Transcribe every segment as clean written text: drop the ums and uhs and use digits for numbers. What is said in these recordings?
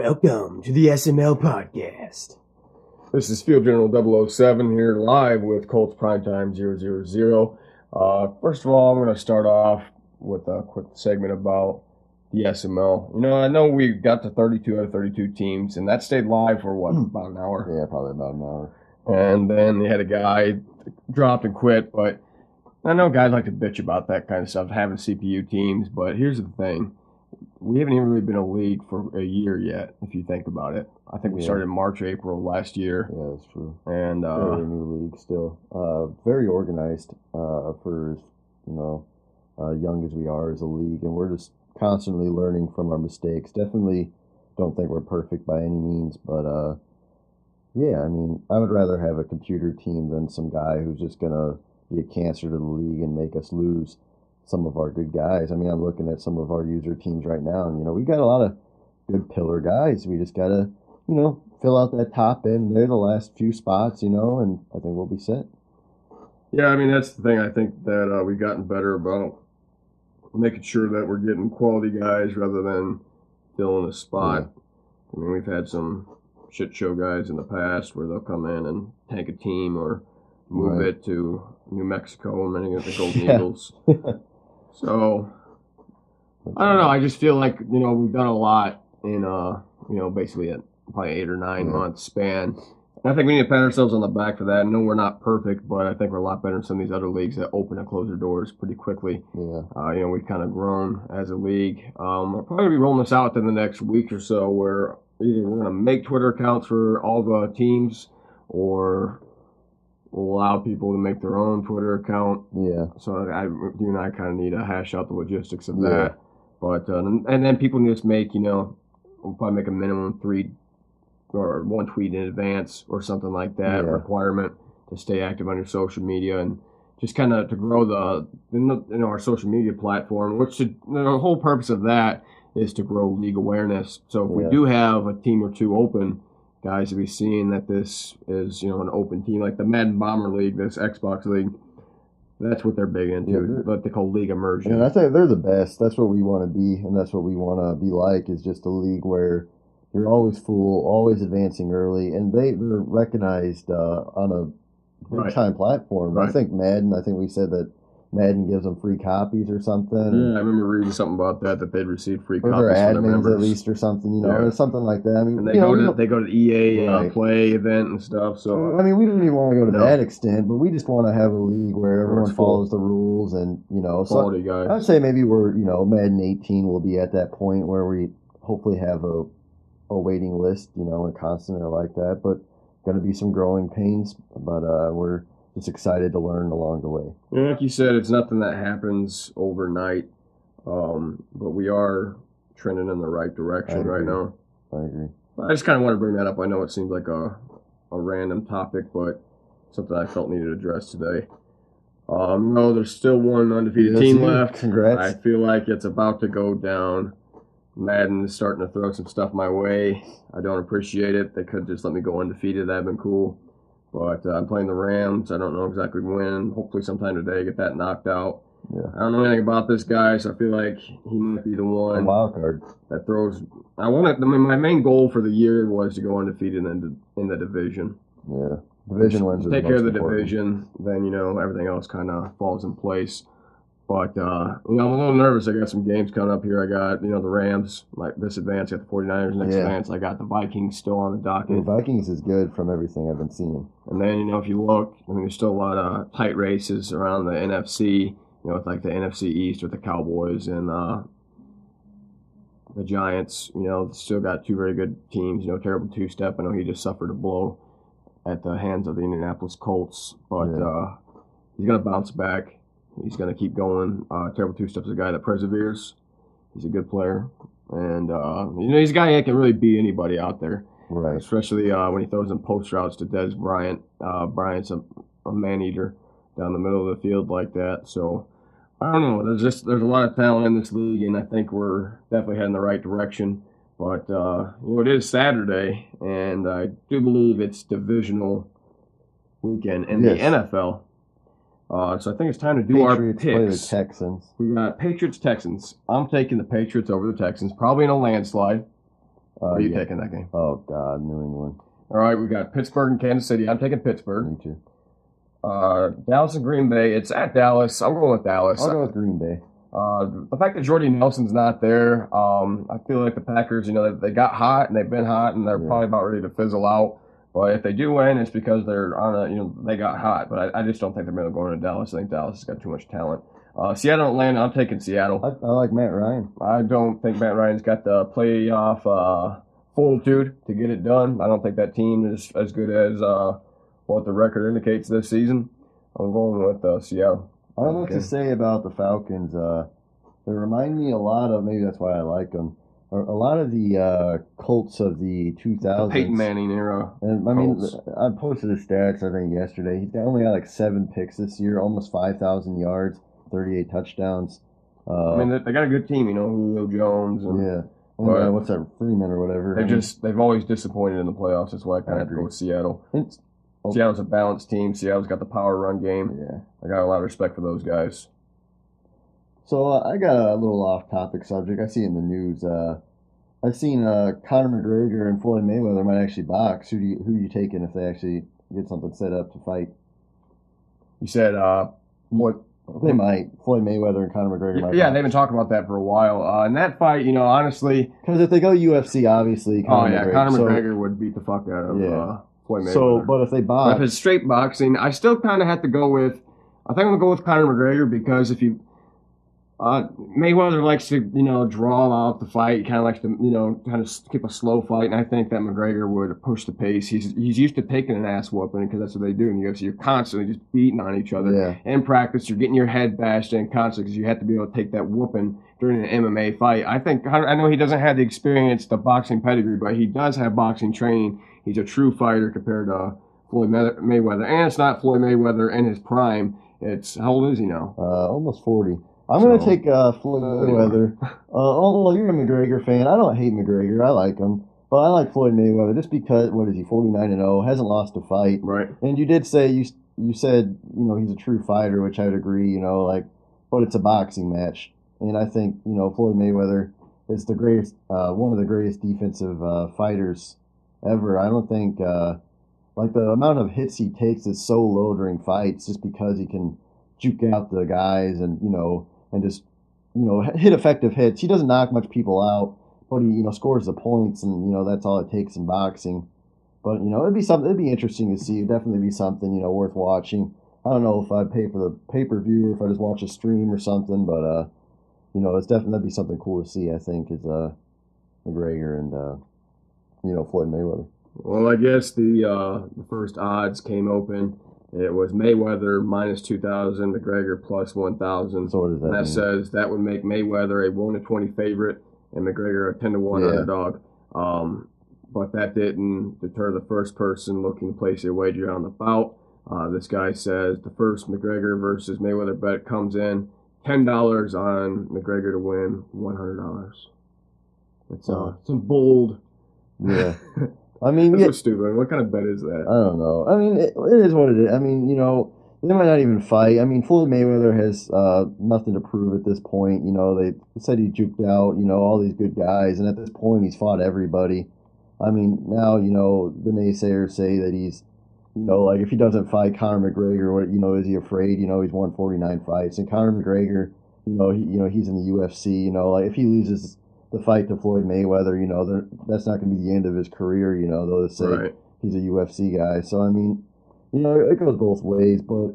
Welcome to the SML Podcast. This is Field General 007 here live with Colts Primetime 000. First of all, I'm going to start off with a quick segment about the SML. You know, I know we got to 32 out of 32 teams, and that stayed live for what, about an hour? Yeah, probably about an hour. And then they had a guy dropped and quit, but I know guys like to bitch about that kind of stuff, having CPU teams, but here's the thing. We haven't even really been a league for a year yet, if you think about it. I think we started in March, April last year. Yeah, that's true. And very new league still. Very organized for, young as we are as a league. And we're just constantly learning from our mistakes. Definitely don't think we're perfect by any means. But, yeah, I mean, I would rather have a computer team than some guy who's just going to be a cancer to the league and make us lose some of our good guys. I mean, I'm looking at some of our user teams right now, and, we got a lot of good pillar guys. We just got to, fill out that top end. They're the last few spots, and I think we'll be set. Yeah, I mean, that's the thing. I think that we've gotten better about making sure that we're getting quality guys rather than filling a spot. Yeah. I mean, we've had some shit show guys in the past where they'll come in and tank a team or move it to New Mexico and then get the Golden Eagles. So, I don't know. I just feel like, we've done a lot in, basically a probably 8 or 9 month span. And I think we need to pat ourselves on the back for that. I know we're not perfect, but I think we're a lot better than some of these other leagues that open and close their doors pretty quickly. Yeah. We've kind of grown as a league. We'll probably be rolling this out within the next week or so where either we're going to make Twitter accounts for all the teams or we'll allow people to make their own Twitter account. Yeah. So you and I kind of need to hash out the logistics of that. But and then people can just make, we'll probably make a minimum 3 or 1 tweet in advance or something like that requirement to stay active on your social media and just kind of to grow our social media platform, which the whole purpose of that is to grow league awareness. So if we do have a team or two open, guys will be seeing that this is, an open team, like the Madden Bomber League, this Xbox League. That's what they're big into, what they call league immersion. And I think they're the best. That's what we want to be, and that's what we want to be like, is just a league where you're always full, always advancing early, and they're recognized on a big-time platform. Right. I think we said that Madden gives them free copies or something. Yeah, I remember reading something about that they'd receive free copies. Or their admins at least or something, or something like that. I mean, and they go to the EA Play event and stuff. So I mean, we don't even want to go to that extent, but we just want to have a league where everyone follows the rules and, quality guys. I'd say maybe we're, Madden 18 will be at that point where we hopefully have a waiting list, and constant or like that, but going to be some growing pains, but we're just excited to learn along the way. Yeah, like you said, it's nothing that happens overnight, but we are trending in the right direction right now. I agree. I just kind of want to bring that up. I know it seems like a random topic, but something I felt needed addressed today. No, there's still one undefeated team left. Congrats. I feel like it's about to go down. Madden is starting to throw some stuff my way. I don't appreciate it. They could just let me go undefeated. That'd been cool. But I'm playing the Rams. I don't know exactly when. Hopefully sometime today get that knocked out. Yeah. I don't know anything about this guy, so I feel like he might be the one wild card that throws. My main goal for the year was to go undefeated in the division. Yeah, division wins. Take care of the division, then everything else kind of falls in place. But I'm a little nervous. I got some games coming up here. I got the Rams, like this advance. I got the 49ers next advance. I got the Vikings still on the docket. The Vikings is good from everything I've been seeing. And then if you look, there's still a lot of tight races around the NFC. With like the NFC East with the Cowboys and the Giants. Still got 2 very good teams. Terrible two-step. I know he just suffered a blow at the hands of the Indianapolis Colts, but he's gonna bounce back. He's going to keep going. Terrible two-step is a guy that perseveres. He's a good player. And, he's a guy that can really beat anybody out there. Right. Especially when he throws in post routes to Dez Bryant. Bryant's a man-eater down the middle of the field like that. So, I don't know. There's a lot of talent in this league, and I think we're definitely heading the right direction. But, it is Saturday, and I do believe it's divisional weekend in the NFL. So I think it's time to do our picks. Play the Texans. We got Patriots-Texans. I'm taking the Patriots over the Texans, probably in a landslide. Who are you taking that game? Oh, God, New England. All right, we got Pittsburgh and Kansas City. I'm taking Pittsburgh. Me too. Dallas and Green Bay. It's at Dallas. I'm going with Dallas. I'll go with Green Bay. The fact that Jordy Nelson's not there, I feel like the Packers, they got hot and they've been hot and they're probably about ready to fizzle out. But if they do win, it's because they're they got hot. But I just don't think they're going to go into Dallas. I think Dallas has got too much talent. Seattle, Atlanta. I'm taking Seattle. I like Matt Ryan. I don't think Matt Ryan's got the playoff fortitude to get it done. I don't think that team is as good as what the record indicates this season. I'm going with Seattle. I don't know what to say about the Falcons. They remind me a lot of, maybe that's why I like them, a lot of the Colts of the 2000s. The Peyton Manning era. And I mean, I posted the stats, I think, yesterday. He's only got like 7 picks this year, almost 5,000 yards, 38 touchdowns. I mean, they got a good team, Julio Jones. And, what's that, Freeman or whatever. They've always disappointed in the playoffs. That's why I kind of go with Seattle. Seattle's a balanced team. Seattle's got the power run game. Yeah. I got a lot of respect for those guys. So I got a little off-topic subject. I see in the news. I've seen Conor McGregor and Floyd Mayweather might actually box. Who are you taking if they actually get something set up to fight? You said what? They might. Floyd Mayweather and Conor McGregor might. Yeah, they've been talking about that for a while. In that fight, honestly, because if they go UFC, obviously, Conor McGregor would beat the fuck out of Floyd Mayweather. So, but if they box, but if it's straight boxing, I still kind of have to go with. I think I'm gonna go with Conor McGregor because if you. Mayweather likes to, draw out the fight. He kind of likes to, kind of keep a slow fight. And I think that McGregor would push the pace. He's used to taking an ass whooping because that's what they do in the UFC. You're constantly just beating on each other. Yeah. In practice, you're getting your head bashed in constantly because you have to be able to take that whooping during an MMA fight. I know he doesn't have the experience, the boxing pedigree, but he does have boxing training. He's a true fighter compared to Floyd Mayweather. And it's not Floyd Mayweather in his prime. It's, how old is he now? Almost 40. I'm going to take Floyd Mayweather. You're a McGregor fan. I don't hate McGregor. I like him. But I like Floyd Mayweather just because, 49-0, hasn't lost a fight. Right. And you did say, you said, he's a true fighter, which I'd agree, but it's a boxing match. And I think, Floyd Mayweather is the greatest, one of the greatest defensive fighters ever. I don't think, the amount of hits he takes is so low during fights just because he can juke out the guys and, and just, hit effective hits. He doesn't knock much people out, but he, scores the points, and, that's all it takes in boxing. But, it'd be interesting to see. It'd definitely be something, worth watching. I don't know if I'd pay for the pay-per-view or if I just watch a stream or something, but, it's definitely, that'd be something cool to see, I think, is McGregor and, Floyd Mayweather. Well, I guess the first odds came open. It was Mayweather minus 2,000, McGregor plus 1,000. So what does that mean? Says that would make Mayweather a 1-20 favorite and McGregor a 10-1 underdog. But that didn't deter the first person looking to place a wager on the bout. This guy says the first McGregor versus Mayweather bet comes in $10 on McGregor to win $100. It's some bold. Yeah. I mean, that's so stupid. What kind of bet is that? I don't know. I mean, it is what it is. I mean, they might not even fight. I mean, Floyd Mayweather has nothing to prove at this point. They said he juked out, all these good guys, and at this point, he's fought everybody. I mean, now, the naysayers say that he's, if he doesn't fight Conor McGregor, is he afraid? He's won 49 fights, and Conor McGregor, he's in the UFC. If he loses the fight to Floyd Mayweather, that's not going to be the end of his career. They'll just say he's a UFC guy. So I mean, it goes both ways, but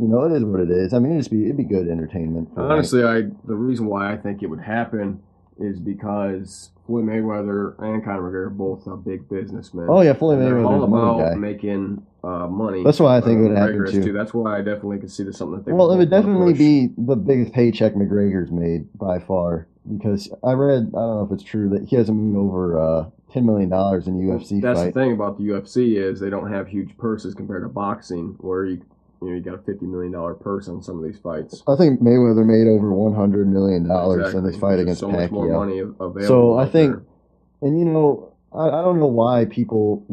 it is what it is. I mean, it'd be good entertainment. Honestly, the reason why I think it would happen is because Floyd Mayweather and Conor McGregor are both big businessmen. Oh yeah, Floyd Mayweather's a money guy. Making money. That's why I think it would happen too. That's why I definitely could see this something that they. Well, it would definitely be the biggest paycheck McGregor's made by far. Because I read, I don't know if it's true, that he hasn't made over $10 million in UFC That's fight. The thing about the UFC is they don't have huge purses compared to boxing, where you got a $50 million purse on some of these fights. I think Mayweather made over $100 million in this fight against so Pacquiao. Much more money available. So I think, and I don't know why people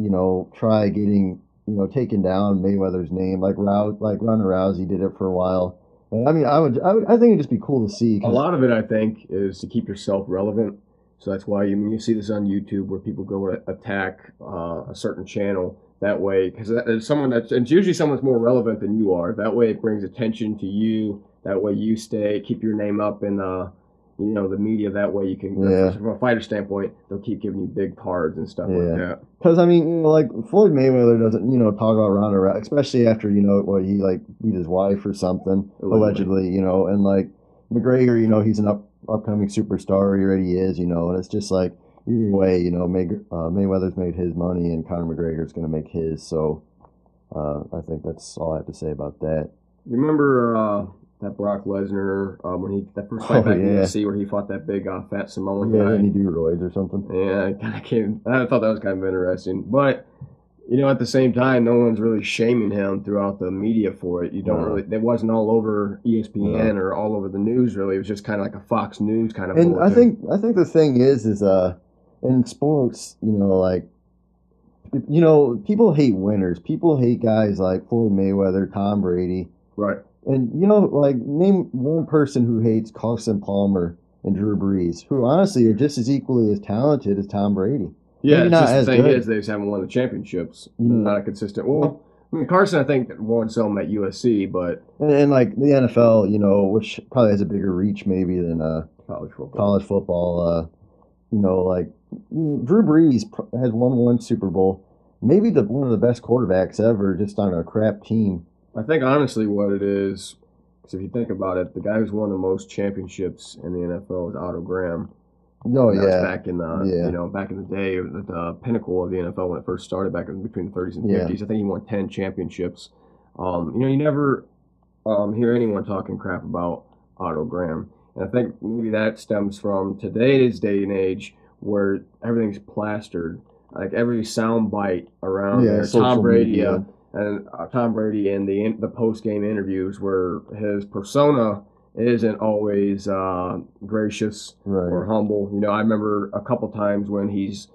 try getting taking down Mayweather's name like Ronda Rousey did it for a while. I mean, I think it'd just be cool to see. A lot of it, I think, is to keep yourself relevant. So that's why you see this on YouTube where people go to attack a certain channel that way, because it's usually someone that's more relevant than you are. That way it brings attention to you. That way you keep your name up in the media. That way you can, from a fighter standpoint, they'll keep giving you big cards and stuff like that. Because I mean, like Floyd Mayweather doesn't, talk about Ronda Rousey, especially after he like beat his wife or something allegedly, and like McGregor, he's an upcoming superstar. He already is, and it's just like either way, Mayweather's made his money and Conor McGregor's going to make his. So I think that's all I have to say about that. You remember that Brock Lesnar when that first fight back in the UFC where he fought that big fat Samoan guy? Yeah, didn't he do roids or something? Yeah, I thought that was kind of interesting, but. At the same time, no one's really shaming him throughout the media for it. It wasn't all over ESPN or all over the news, really. It was just kind of like a Fox News kind of. And bulletin. I think the thing is in sports, people hate winners. People hate guys like Floyd Mayweather, Tom Brady. Right. And, name one person who hates Carson Palmer and Drew Brees, who honestly are just as equally as talented as Tom Brady. Yeah, the thing is they just haven't won the championships. Not a consistent. Well, I mean, Carson, I think, won some at USC, but and like the NFL, which probably has a bigger reach maybe than college football. Drew Brees has won one Super Bowl, maybe one of the best quarterbacks ever, just on a crap team. I think honestly, what it is, because if you think about it, the guy who's won the most championships in the NFL is Otto Graham. Oh yeah, back in back in the day, the pinnacle of the NFL when it first started back in between the 30s and 50s. I think he won 10 championships. You never hear anyone talking crap about Otto Graham, and I think maybe that stems from today's day and age where everything's plastered, like every sound bite around there. Tom Brady and the post game interviews where his persona isn't always gracious or humble. I remember a couple times when he's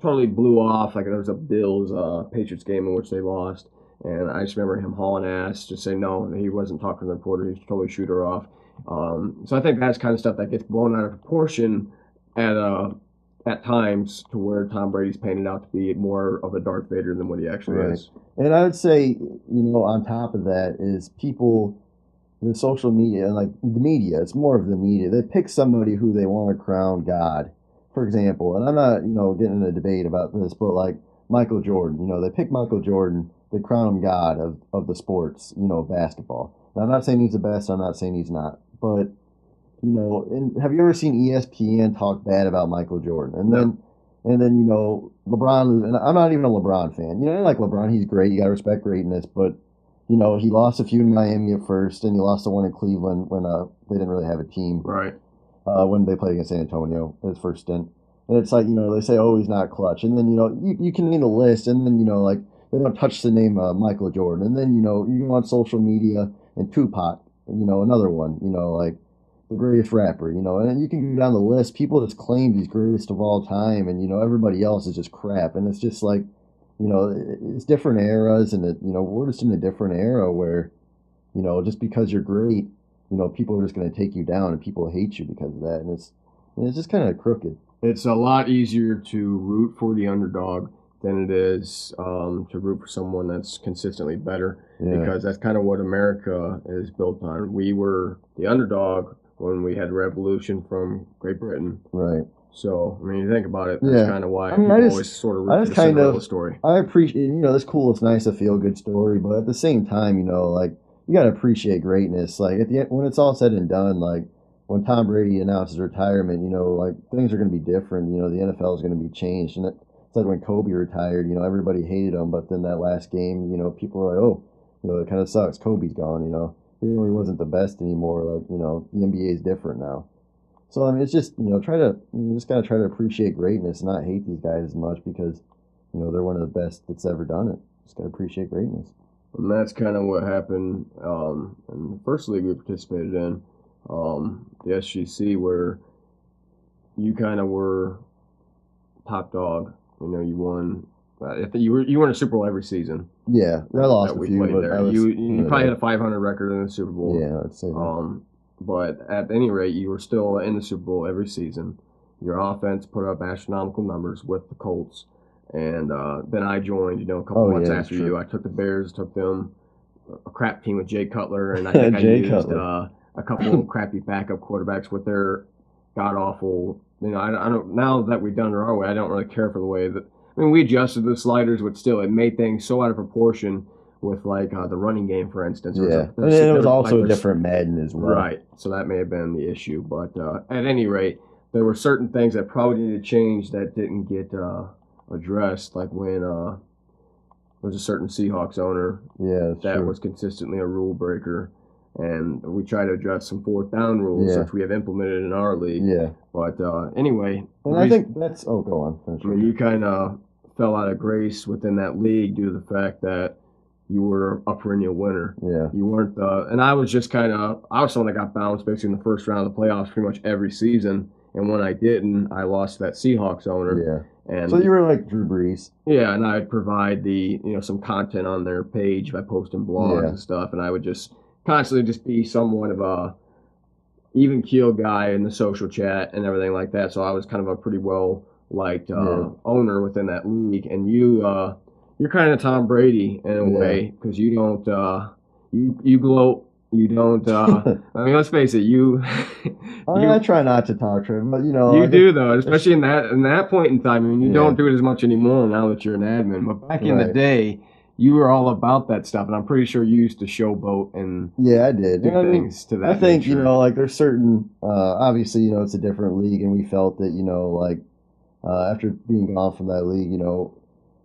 totally blew off, like there was a Bills Patriots game in which they lost, and I just remember him hauling ass, just saying no, he wasn't talking to the reporter, he was totally shoot her off. So I think that's kind of stuff that gets blown out of proportion at times to where Tom Brady's painted out to be more of a Darth Vader than what he actually is. And I would say, on top of that is people. The social media and like the media, it's more of the media. They pick somebody who they want to crown God, for example. And I'm not, getting in a debate about this, but like Michael Jordan, they pick Michael Jordan, they crown him God of the sports, basketball. Now, I'm not saying he's the best. I'm not saying he's not. But, and have you ever seen ESPN talk bad about Michael Jordan? And then, LeBron, and I'm not even a LeBron fan. I like LeBron. He's great. You got to respect greatness, but he lost a few in Miami at first, and he lost the one in Cleveland when they didn't really have a team. Right. When they played against San Antonio, his first stint. And it's like, they say, oh, he's not clutch. And then, you can name a list, and then, they don't touch the name Michael Jordan. And then, you go on social media, and Tupac, another one, like the greatest rapper, and you can go down the list. People just claim he's greatest of all time, and, everybody else is just crap. And it's just like, it's different eras, and we're just in a different era where, just because you're great, people are just going to take you down, and people hate you because of that, and it's just kind of crooked. It's a lot easier to root for the underdog than it is to root for someone that's consistently better, because that's kind of what America is built on. We were the underdog when we had revolution from Great Britain. Right. So, I mean, you think about it, that's kind of why people always sort of root for the Cinderella story. I appreciate, it's cool, it's nice, a feel-good story, but at the same time, like, you got to appreciate greatness. Like, at the end, when it's all said and done, like, when Tom Brady announces retirement, like, things are going to be different. The NFL is going to be changed. And it's like when Kobe retired, everybody hated him, but then that last game, people were like, oh, it kind of sucks. Kobe's gone, He really wasn't the best anymore. Like, the NBA is different now. So, I mean, it's just, you just got to try to appreciate greatness and not hate these guys as much because, they're one of the best that's ever done it. Just got to appreciate greatness. And that's kind of what happened in the first league we participated in, the SGC, where you kind of were top dog. You won. You were in a Super Bowl every season. Yeah, I lost a few. But you probably had a 500 record in the Super Bowl. Yeah, I'd say that. But at any rate, you were still in the Super Bowl every season. your offense put up astronomical numbers with the Colts. And then I joined, a couple months after you. I took the Bears, took them a crap team with Jay Cutler, and I think I used a couple of crappy backup quarterbacks with their god-awful, I don't, now that we've done it our way, I don't really care for the way that, we adjusted the sliders, but still, it made things so out of proportion with, like, the running game, for instance. And it was also a different Madden as well. Right, so that may have been the issue. But at any rate, there were certain things that probably needed to change that didn't get addressed, like when there was a certain Seahawks owner that was consistently a rule breaker, and we try to adjust some fourth down rules which we have implemented in our league. But anyway, and I think that's go on. You kind of fell out of grace within that league due to the fact that you were a perennial winner. You weren't and I was just I was someone that got bounced basically in the first round of the playoffs pretty much every season. And when I didn't, I lost to that Seahawks owner. And so you were like Drew Brees. And I'd provide the some content on their page by posting blogs and stuff, and I would just constantly just be somewhat of a even keel guy in the social chat and everything like that. So I was kind of a pretty well liked owner within that league. And you're kind of Tom Brady in a way, because you don't you gloat. You don't. Let's face it. I try not to talk to him, but you do though, especially in that point in time. You don't do it as much anymore now that you're an admin. But back in the day, you were all about that stuff, and I'm pretty sure you used to showboat and I did do things to that. I think nature. like there's certain. Obviously, it's a different league, and we felt that after being gone from that league,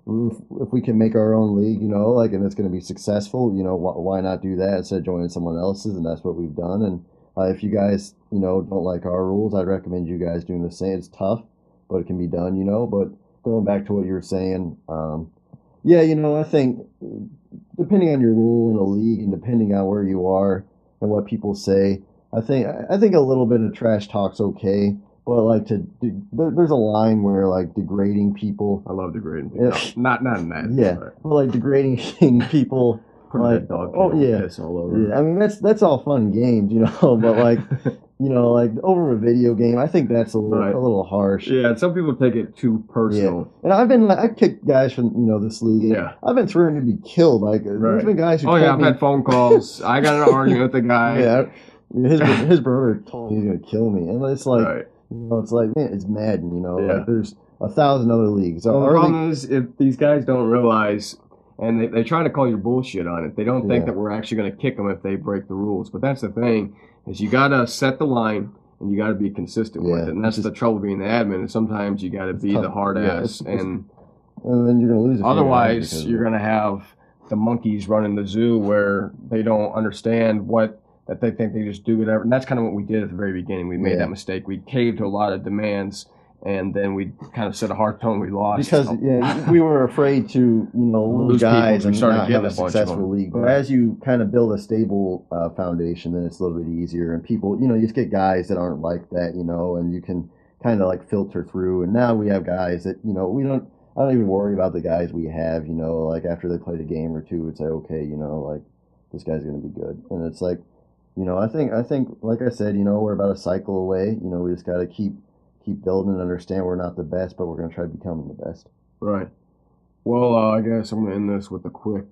if we can make our own league, and it's going to be successful, why not do that instead of joining someone else's? And that's what we've done. And if you guys, don't like our rules, I'd recommend you guys doing the same. It's tough, but it can be done, But going back to what you were saying, I think depending on your rule in a league and depending on where you are and what people say, I think a little bit of trash talk's okay. But there's a line where degrading people. I love degrading people. Not in that. But degrading people. Piss all over. That's all fun and games, But over a video game, I think that's a little harsh. And some people take it too personal. And I've kicked guys from this league. I've been threatened to be killed. There's been guys who. I've had phone calls. I got in an argument with a guy. His brother told me he's gonna kill me, and it's like. It's like, man, it's Madden, there's 1,000 other leagues. Well, the problem is, if these guys don't realize, and they try to call your bullshit on it, they don't think that we're actually going to kick them if they break the rules. But that's the thing, is you got to set the line, and you got to be consistent with it. And that's the trouble being the admin, and sometimes you got to be the hard ass. And then you're going to lose. Otherwise, you're going to have the monkeys running the zoo where they don't understand that they think they just do whatever. And that's kind of what we did at the very beginning. We made that mistake. We caved to a lot of demands, and then we kind of set a hard tone. We lost. Because we were afraid to lose guys and not have a successful league. But as you kind of build a stable foundation, then it's a little bit easier. And people, you just get guys that aren't like that, and you can kind of filter through. And now we have guys that, I don't even worry about the guys we have, after they played a game or two, it's like, okay, this guy's going to be good. And it's like, I think, like I said, we're about a cycle away. We just got to keep building and understand we're not the best, but we're going to try becoming the best. Right. Well, I guess I'm going to end this with a quick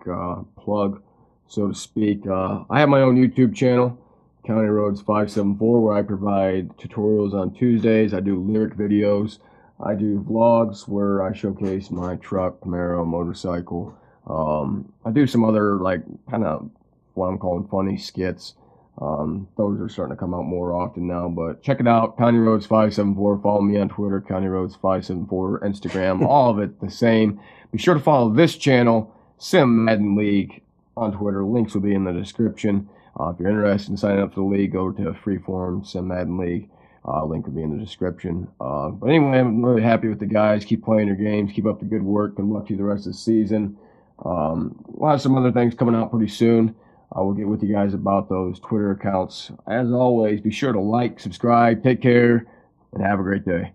plug, so to speak. I have my own YouTube channel, County Roads 574, where I provide tutorials on Tuesdays. I do lyric videos. I do vlogs where I showcase my truck, Camaro, motorcycle. I do some other, kind of what I'm calling funny skits. Those are starting to come out more often now, but check it out, County Roads 574. Follow me on Twitter, County Roads 574, Instagram, all of it the same. Be sure to follow this channel, Sim Madden League, on Twitter. Links will be in the description. If you're interested in signing up for the league, go to Freeform Sim Madden League. Link will be in the description. But anyway, I'm really happy with the guys. Keep playing your games. Keep up the good work. Good luck to you the rest of the season. We'll have some other things coming out pretty soon. I will get with you guys about those Twitter accounts. As always, be sure to like, subscribe, take care, and have a great day.